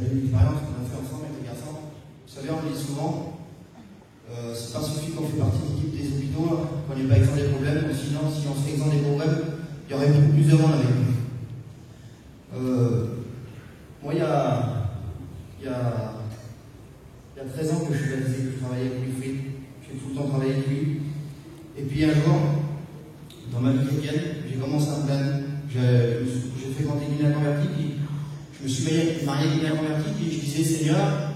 partager une expérience qu'on a fait ensemble avec les garçons. Vous savez, on le dit souvent, c'est pas suffit qu'on fait partie de l'équipe des hôpitaux, qu'on n'est pas exempt des problèmes, sinon, si on serait exempt des problèmes, il y aurait beaucoup plus de monde avec nous. Moi, il y a 13 ans que je suis baptisé, que je travaillais avec Wilfried, j'ai tout le temps travaillé avec lui. Et puis un jour, dans ma vie chrétienne, j'ai commencé à me plaindre. J'ai fréquenté une convertie, puis je me suis marié avec une convertie, puis je disais, Seigneur,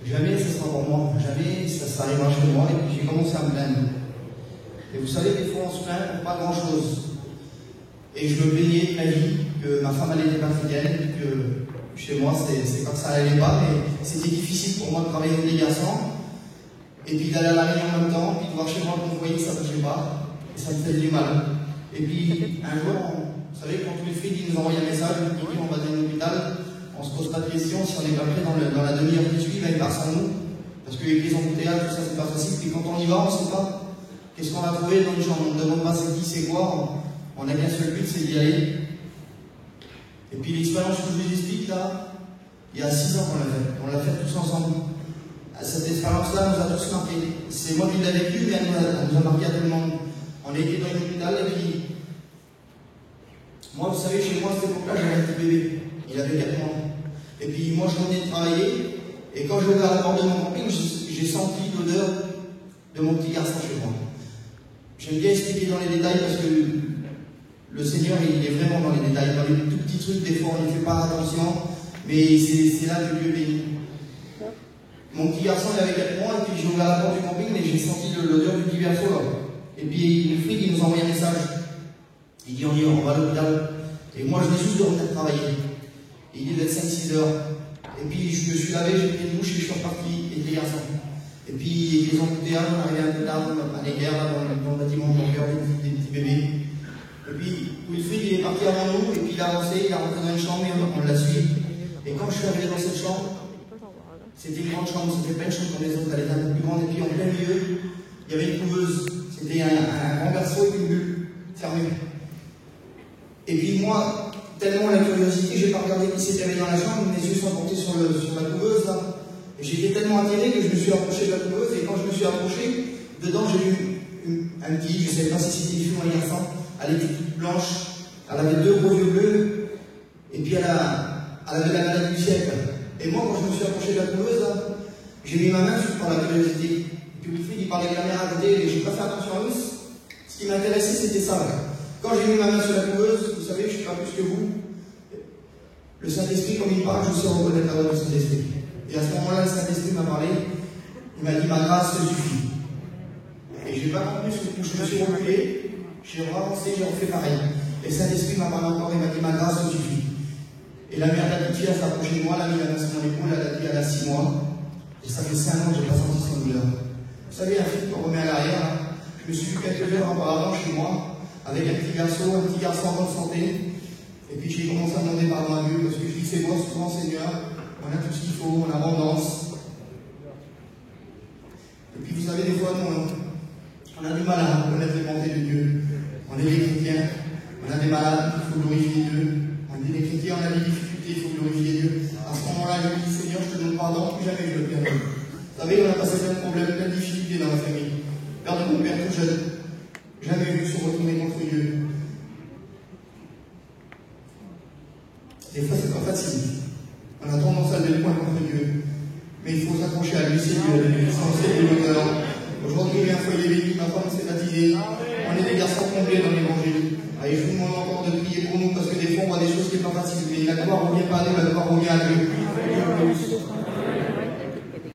jamais ça sera pour moi, jamais ça arrivera chez moi, et puis j'ai commencé à me plaindre. Et vous savez, des fois on se plaint pour pas grand chose. Et je me plaignais de ma vie, que ma femme elle était pas fidèle, que chez moi c'est comme ça allait pas, mais c'était difficile pour moi de travailler avec des garçons, et puis d'aller à la réunion en même temps, puis de voir chez moi le convoyer, ça ne bougeait pas, et ça me faisait du mal. Et puis un jour, vous savez, quand tous les frites nous envoient un message, ils nous disent on va dans un hôpital, on se pose pas de questions, si on n'est pas prêt dans la demi-heure qui suit, ben, il part sans nous, parce que les embouteillages, tout ça c'est pas facile, puis quand on y va, on ne sait pas qu'est-ce qu'on va trouver dans les gens, on ne demande pas c'est qui, c'est quoi, on a qu'un seul but, c'est d'y aller. Et puis l'expérience que je vous explique là, il y a 6 ans qu'on l'a fait tous ensemble. Cette expérience-là nous a tous marqué. C'est moi qui l'ai vécu, mais elle nous a marqué à tout le monde. On a été dans une hôpital et puis, moi vous savez, chez moi à cette époque-là, j'avais un petit bébé, il avait 4 mois. Et puis moi je venais de travailler, et quand je vais à la porte de mon camping, j'ai senti l'odeur de mon petit garçon chez moi. J'aime bien expliquer dans les détails parce que le Seigneur, il est vraiment dans les détails, dans les tout petits trucs, des fois on n'y fait pas attention, mais c'est là que Dieu bénit. Mon petit garçon, il avait 4 mois, et puis j'ai ouvert la porte du camping, et j'ai senti l'odeur du petit berceau là. Et puis le fric, il nous envoie un message. Il dit, on va à l'hôpital. Et moi, je venais juste de revenir travailler. Et il est d'être 5-6 heures. Et puis je me suis lavé, j'ai pris une douche, et je suis reparti, et les garçons. Et puis les embouteillages, on arrivait un peu tard à l'éguerre, dans le bâtiment, dans le cœur des petits bébés. Et puis, Wilfried, il est parti avant nous, et puis il a avancé, il a rentré dans une chambre, et on l'a suivi. Et quand je suis arrivé dans cette chambre, c'était une grande chambre, c'était pas une chambre comme les autres, elle était un peu plus grande, et puis en plein milieu, il y avait une couveuse. C'était un grand berceau avec une bulle fermée. Et puis moi, tellement la curiosité, j'ai pas regardé qui s'était dans la chambre, mes yeux sont portés sur la couveuse, là. Et j'étais tellement attiré que je me suis approché de la couveuse, et quand je me suis approché, dedans j'ai vu un petit, je ne savais pas si c'était une fille ou un garçon. Elle était toute blanche, elle avait 2 gros yeux bleus, et puis elle avait la maladie du siècle. Et moi, quand je me suis approché de la couveuse, j'ai mis ma main par la curiosité. Et puis le fils, il parlait de la mère à côté, et j'ai pas fait attention à eux. Ce qui m'intéressait, c'était ça. Là. Quand j'ai mis ma main sur la couveuse, vous savez, je ne suis pas plus que vous. Le Saint-Esprit, comme il parle, je sais reconnaître la voix du Saint-Esprit. Et à ce moment-là, le Saint-Esprit m'a parlé, il m'a dit, ma grâce te suffit. Et je n'ai pas compris ce que je me suis reculé. J'ai avancé, j'ai refait pareil. Et le Saint-Esprit m'a parlé encore, il m'a dit ma grâce me suffit. Et la mère de la petite fille, elle s'est approchée de moi, elle a mis la main sur mon épaule, elle a dit elle a 6 mois. Et ça fait 5 ans que je n'ai pas senti son douleur. Vous savez, un film qu'on remet à l'arrière, là, je me suis vu quelques heures auparavant chez moi, avec un petit garçon en bonne santé. Et puis j'ai commencé à demander pardon à Dieu, parce que je dis c'est bon, souvent Seigneur, on a tout ce qu'il faut, on a abondance. Et puis vous savez, des fois, on a du mal à reconnaître les bontés de Dieu. On est des chrétiens, on a des malades, il faut glorifier Dieu. On est des chrétiens, on a des difficultés, il faut glorifier Dieu. À ce moment-là, je me dis, Seigneur, je te demande pardon, plus jamais je le perds. Vous savez, on a passé plein de problèmes, plein de difficultés dans la famille. Père de mon père tout jeune, jamais vu se retourner contre Dieu. Des fois, c'est pas facile. On a tendance à lever le poing contre Dieu. Mais il faut s'accrocher à lui, c'est Dieu, l'essentiel de l'honneur. Aujourd'hui, il y a un foyer béni, ma femme s'est baptisée. On est des garçons complets dans l'évangile. Et je vous demande encore de prier pour nous, parce que des fois, on voit des choses qui ne sont pas faciles. Mais la gloire ne revient pas à nous, la gloire revient à Dieu.